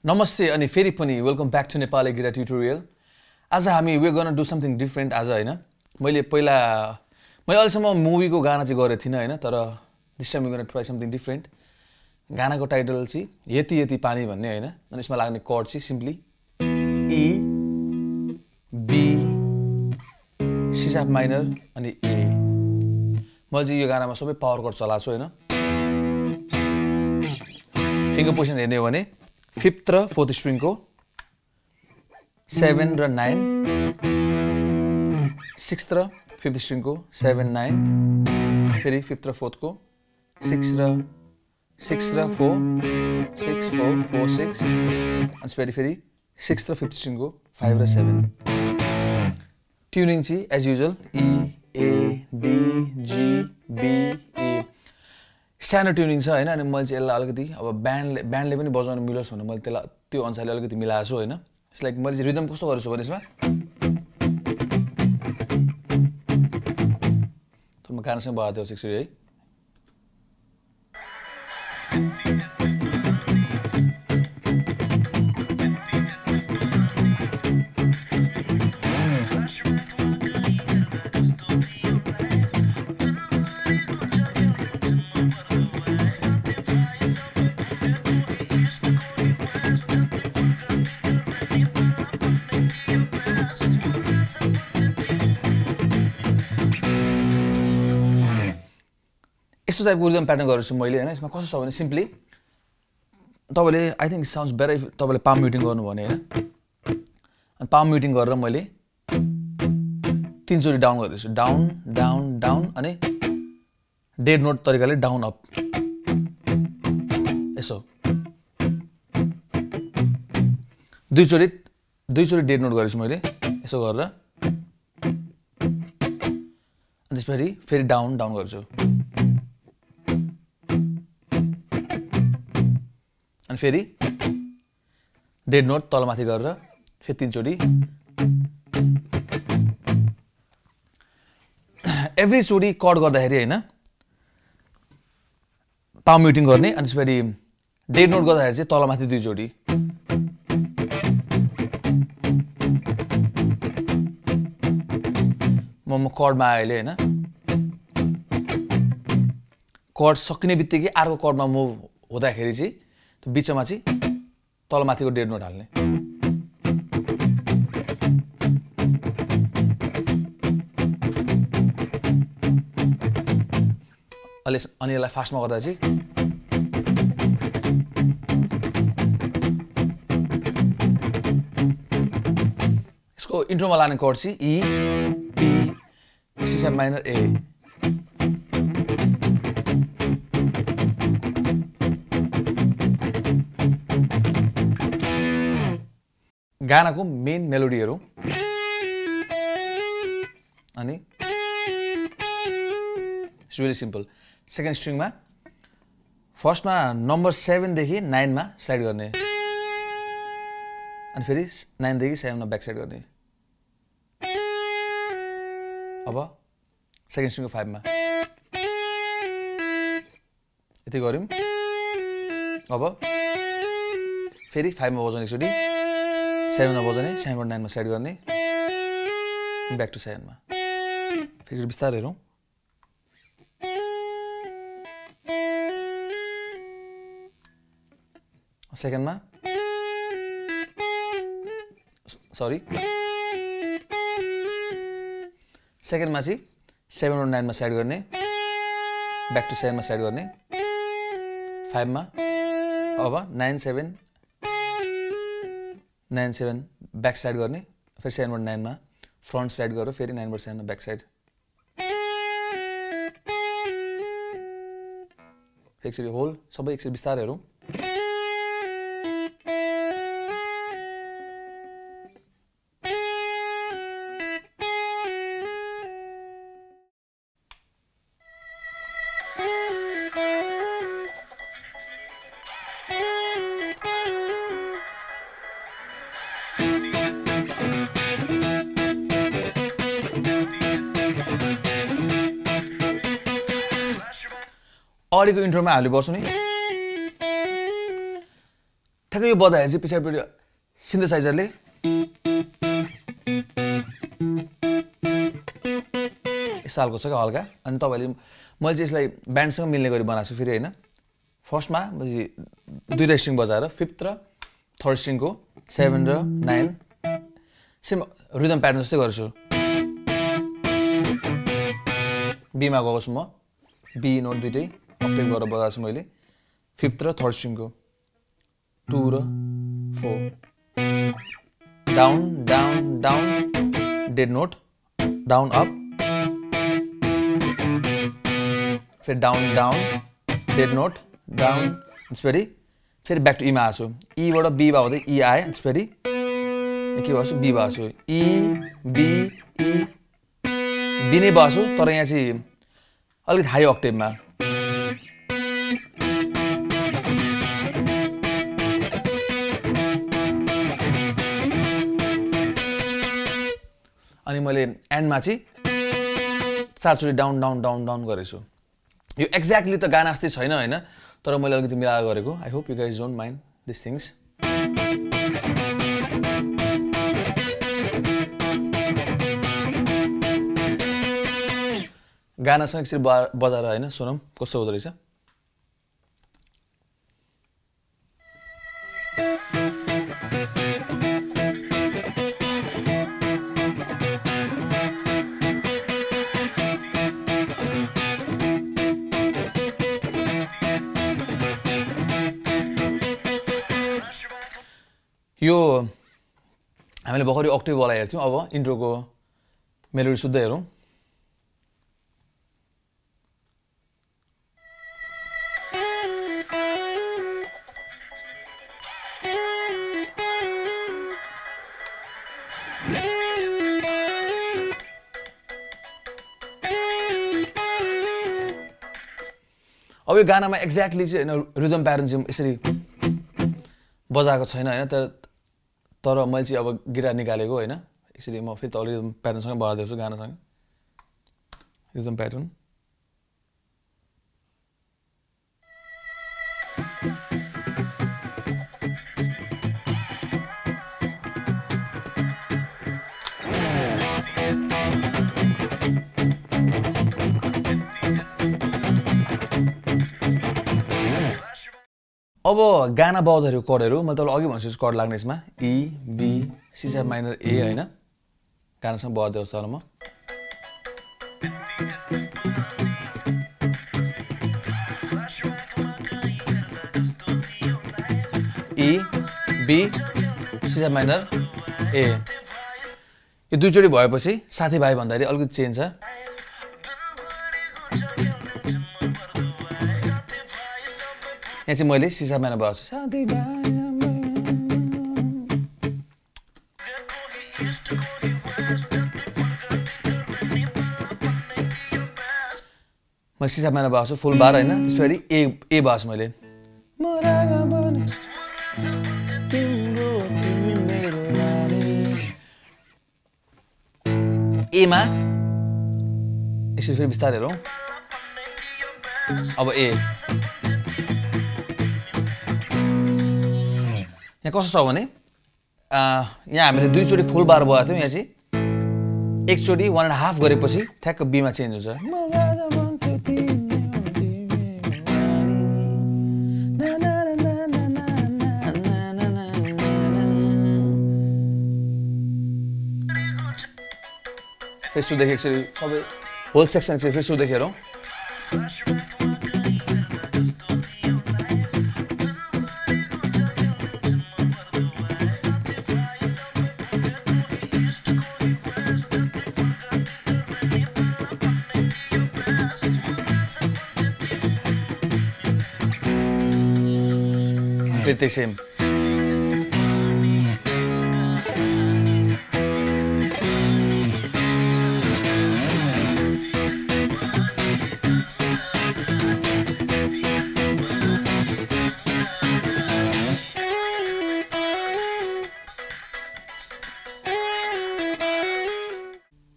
Namaste अनि फेरि पनि welcome back to Nepali guitar tutorial आज हामी we gonna do something different आज हैन मैले अहिलेसम्म मुभीको गाना चाहिँ गरेको थिइनँ हैन तर this time we gonna try something different गानाको टाइटल चाहिँ यति यति पानी भन्ने हैन अनि यसमा लाग्ने कर्ड चाहिँ simply E B C sharp minor अनि A मैले चाहिँ यो गानामा सबै पावर कर्ड चलाएको छु हैन फिंगर पोजिसन हेर्ने हो भने 5th र 4th स्ट्रिङ को 7 र 9 6th र 5th स्ट्रिङ को 7 9 फेरि 5th र 4th को 6 र 4 6 4 4 6 अनि फेरि 6th र 5th स्ट्रिङ को 5 र 7 ट्युनिङ चाहिँ as usual E A D G B A standard tuning छ हैन अनि मैले चाहिँ यसलाई अलिकति अब ब्यान्डले पनि बजाउन मिलोस् भनेर मैले त्यसलाई त्यो अनुसारले अलिकति मिलाएको छु हैन इट्स लाइक मैले चाहिँ रिदम कस्तो गरेछु भने यसमा त म गानासँग बजाउँदै छु एकचोटी है यस्तो टाइपको रिदम प्याटर्न गरेको छु मैले हैन यसमा कस्तो छ भने सिम्पली तपाईले I think sounds better if तपाईले पाम म्युटिङ गर्नु भने हैन अनि पाम म्युटिङ गरेर मैले 3 चोटी डाउन गर्दैछु डाउन डाउन डाउन अनि डेड नोट तरिकाले डाउन अप यसो दुई चोटी डेड नोट गरेछु मैले यसो गरेर अनि त्यसपछि फेरि डाउन डाउन गर्छु अनि फेरि डेड नोट तलमाथि गरेर फेरि 3 चोटी एभ्री चोटी कट गर्दाखेरि हैन पाम म्युटिङ गर्ने अनि त्यसपछि डेड नोट गर्दाखेरि चाहिँ तलमाथि 2 चोटी म कर्डमा आएले हैन कर्ड सकिने बित्तिकै अर्को कर्डमा मुभ हुँदाखेरि चाहिँ त्यो बीचमा चाहिँ तलमाथिको डेड नोट हाल्ने अनि यसलाई फास्टमा गर्दा चाहिँ यसको इन्ट्रोमा लाने कर्ड चाहिँ E B C sharp minor A गानाको मेन मेलोडीहरु अनि इट्स रियली सिम्पल सेकेन्ड स्ट्रिङमा फर्स्टमा नम्बर 7 देखि 9 मा स्लाइड गर्ने अनि फेरि 9 देखि 7 मा ब्याक साइड गर्ने अब सेकेन्ड स्ट्रिङको 5 मा यति गर्यौं अब फेरि 5 मा बजाउने एकचोटी 7 मा बजाउने 7 9 मा साइड गर्ने ब्याक टु 7 मा फेरि बिस्तारै हेरौं सेकेन्ड मा सरी सेकेन्ड मा चाहिँ 7 और 9 मा साइड गर्ने ब्याक टु 7 मा साइड गर्ने 5 मा अब 9 7 9 7 ब्याक साइड गर्ने फेरि 7 और 9 मा फ्रन्ट साइड गरेर फेरि 9 और 7 मा ब्याक साइड एकचोटी होल सबै एकचोटी बिस्तारै हेरौं अगाडिको इन्ट्रोमा हामीले बस्छौं नि ठ्याक्कै यो बजाएर चाहिँ पछाडिपट्टि सिन्थेसाइजरले यस्तो खालको छ क्या हल्का। अनि तपाईँले मैले चाहिँ यसलाई ब्यान्डसँग मिल्ने गरी बनाएको छु फेरि होइन। फर्स्टमा दुईवटा स्ट्रिङ बजाएर फिफ्थ र थर्ड स्ट्रिङको 7 र 9 सेम रिदम प्याटर्न जस्तै गर्छु। बीमा गएको छु म, बी नोट दुइटै अक्टेभ गरेर बजाएको छु मैले। फिफ्थ र थर्ड स्ट्रिङको 2 र 4 down down down dead note down up फिर down down dead note down त्यसपछि फेरि ब्याक टु ईमा आएको छु। ईबाट बीमा हुँदै ई आएँ त्यसपछि के भएको छु बी भएको छु। ई बी ई बी नै भएको छु तर यहाँ चाहिँ अलिकति हाई अक्टेभमा। अनि मैले एन्डमा चाहिँ 4 चोटि डाउन डाउन डाउन डाउन गरेछु। यो एक्ज्याक्टली त गाना जस्तै छैन होइन, तर मैले अलिकति मिलाएर गरेको। I hope you guys don't mind this things. गानासँग एकचोटि बजाएर होइन सुनौँ कस्तो हुँदो रहेछ। यो हामीले भर्खरै अक्टेभवाला हेर्थ्यौँ, अब इन्ट्रोको मेलोडी शुद्ध हेरौँ। अब यो गानामा एक्ज्याक्टली चाहिँ होइन रिदम प्याटर्न चाहिँ यसरी बजाएको छैन होइन, तर मैले चाहिँ अब गिटार निकालेको होइन। यसरी म फेरि त अलिक रिदम प्याटर्नसँगै बजाइदिएको छु गानासँग रिदम प्याटर्न। अब गाना बजाउँदाखेरि कर्डहरू मैले तपाईँलाई अघि भन्छु कर्ड लाग्ने यसमा E B C sharp minor A होइन। गानासँग बजाइदियोस् त म E B C sharp minor A. यो दुईचोटि भएपछि साथीभाइ भन्दाखेरि अलिकति चेन्ज छ। यहाँ चाहिँ मैले सी शार्प माइनर बजाएको छु साथीभाइ। मैले सी शार्प माइनर बजाएको छु फुल बार होइन। त्यसपछि ए बजाएको छु मैले। एमा यसरी फेरि बिस्तारै हेरौँ। अब ए यहाँ कस्तो छ भने यहाँ हामीले दुईचोटि फुल बार बजाएको थियौँ, यहाँ चाहिँ एकचोटि 1.5 गरेपछि ठ्याक्क बीमा चेन्ज हुन्छ। फेरि सुदेखि एकचोटि सबै होल सेक्सन चाहिँ फेरि सुदेखि हेरौँ। फेरि त्यही सेम।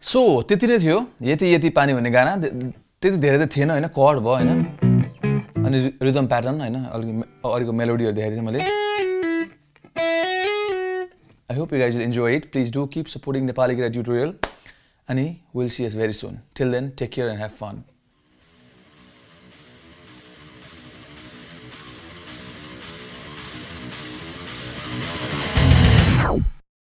सो त्यति नै थियो यति यति पानी भन्ने गाना। त्यति धेरै त थिएन होइन, कर्ड भयो होइन, अनि रिदम प्याटर्न होइन, अलिक मेलोडीहरू देखाइदिएँ मैले। I hope you guys will enjoy it. Please do keep supporting Nepali guitar tutorial. And we'll see us very soon. Till then, take care and have fun.